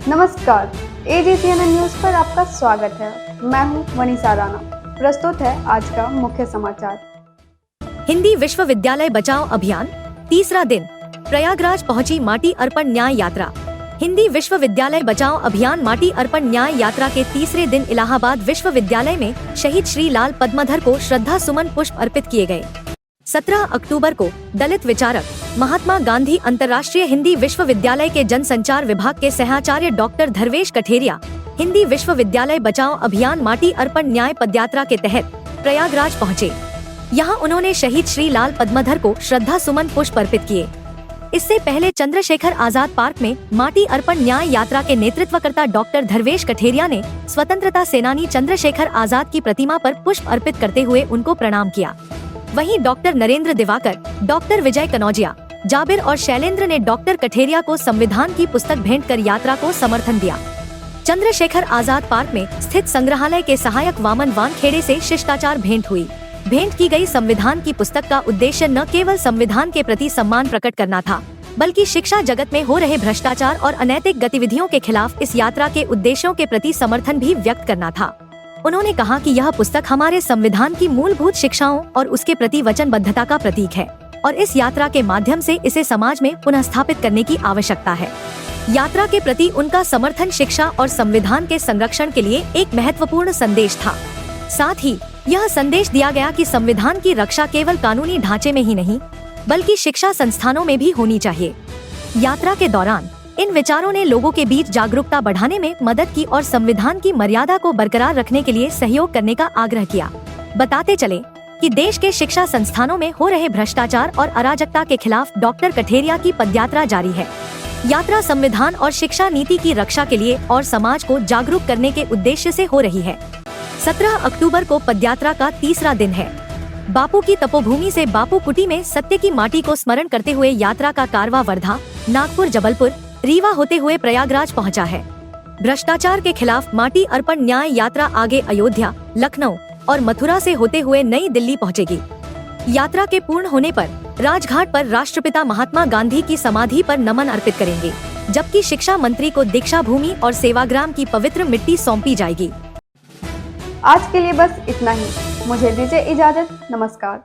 नमस्कार, AGCNN news पर आपका स्वागत है। मैं हूं वनीसा राणा। प्रस्तुत है आज का मुख्य समाचार। हिंदी विश्वविद्यालय बचाओ अभियान तीसरा दिन, प्रयागराज पहुंची माटी अर्पण न्याय यात्रा। हिंदी विश्वविद्यालय बचाओ अभियान माटी अर्पण न्याय यात्रा के तीसरे दिन इलाहाबाद विश्वविद्यालय में शहीद श्री लाल पद्मधर को श्रद्धा सुमन पुष्प अर्पित किए गए। 17 अक्टूबर को दलित विचारक महात्मा गांधी अंतर्राष्ट्रीय हिंदी विश्वविद्यालय के जनसंचार विभाग के सहआचार्य डॉक्टर धर्वेश कठेरिया हिंदी विश्वविद्यालय बचाओ अभियान माटी अर्पण न्याय पदयात्रा के तहत प्रयागराज पहुँचे। यहाँ उन्होंने शहीद श्री लाल पद्मधर को श्रद्धा सुमन पुष्प अर्पित किए। इससे पहले चंद्रशेखर आजाद पार्क में माटी अर्पण न्याय यात्रा के नेतृत्वकर्ता डॉक्टर धर्वेश कठेरिया ने स्वतंत्रता सेनानी चंद्रशेखर आजाद की प्रतिमा पर पुष्प अर्पित करते हुए उनको प्रणाम किया। वहीं डॉक्टर नरेंद्र दिवाकर, डॉक्टर विजय कनौजिया, जाबिर और शैलेंद्र ने डॉक्टर कठेरिया को संविधान की पुस्तक भेंट कर यात्रा को समर्थन दिया। चंद्रशेखर आजाद पार्क में स्थित संग्रहालय के सहायक वामन वानखेड़े से शिष्टाचार भेंट हुई। भेंट की गई संविधान की पुस्तक का उद्देश्य न केवल संविधान के प्रति सम्मान प्रकट करना था, बल्कि शिक्षा जगत में हो रहे भ्रष्टाचार और अनैतिक गतिविधियों के खिलाफ इस यात्रा के उद्देश्यों के प्रति समर्थन भी व्यक्त करना था। उन्होंने कहा कि यह पुस्तक हमारे संविधान की मूलभूत शिक्षाओं और उसके प्रति वचनबद्धता का प्रतीक है और इस यात्रा के माध्यम से इसे समाज में पुनः स्थापित करने की आवश्यकता है। यात्रा के प्रति उनका समर्थन शिक्षा और संविधान के संरक्षण के लिए एक महत्वपूर्ण संदेश था। साथ ही यह संदेश दिया गया कि संविधान की रक्षा केवल कानूनी ढांचे में ही नहीं, बल्कि शिक्षा संस्थानों में भी होनी चाहिए। यात्रा के दौरान इन विचारों ने लोगों के बीच जागरूकता बढ़ाने में मदद की और संविधान की मर्यादा को बरकरार रखने के लिए सहयोग करने का आग्रह किया। बताते चले कि देश के शिक्षा संस्थानों में हो रहे भ्रष्टाचार और अराजकता के खिलाफ डॉक्टर कठेरिया की पदयात्रा जारी है। यात्रा संविधान और शिक्षा नीति की रक्षा के लिए और समाज को जागरूक करने के उद्देश्य से हो रही है। 17 अक्टूबर को पदयात्रा का तीसरा दिन है। बापू की तपोभूमि से बापू कुटी में सत्य की माटी को स्मरण करते हुए यात्रा का कारवां वर्धा, नागपुर, जबलपुर, रीवा होते हुए प्रयागराज पहुंचा है। भ्रष्टाचार के खिलाफ माटी अर्पण न्याय यात्रा आगे अयोध्या, लखनऊ और मथुरा से होते हुए नई दिल्ली पहुंचेगी। यात्रा के पूर्ण होने पर राजघाट पर राष्ट्रपिता महात्मा गांधी की समाधि पर नमन अर्पित करेंगे, जबकि शिक्षा मंत्री को दीक्षा भूमि और सेवाग्राम की पवित्र मिट्टी सौंपी जाएगी। आज के लिए बस इतना ही। मुझे दीजिए इजाजत। नमस्कार।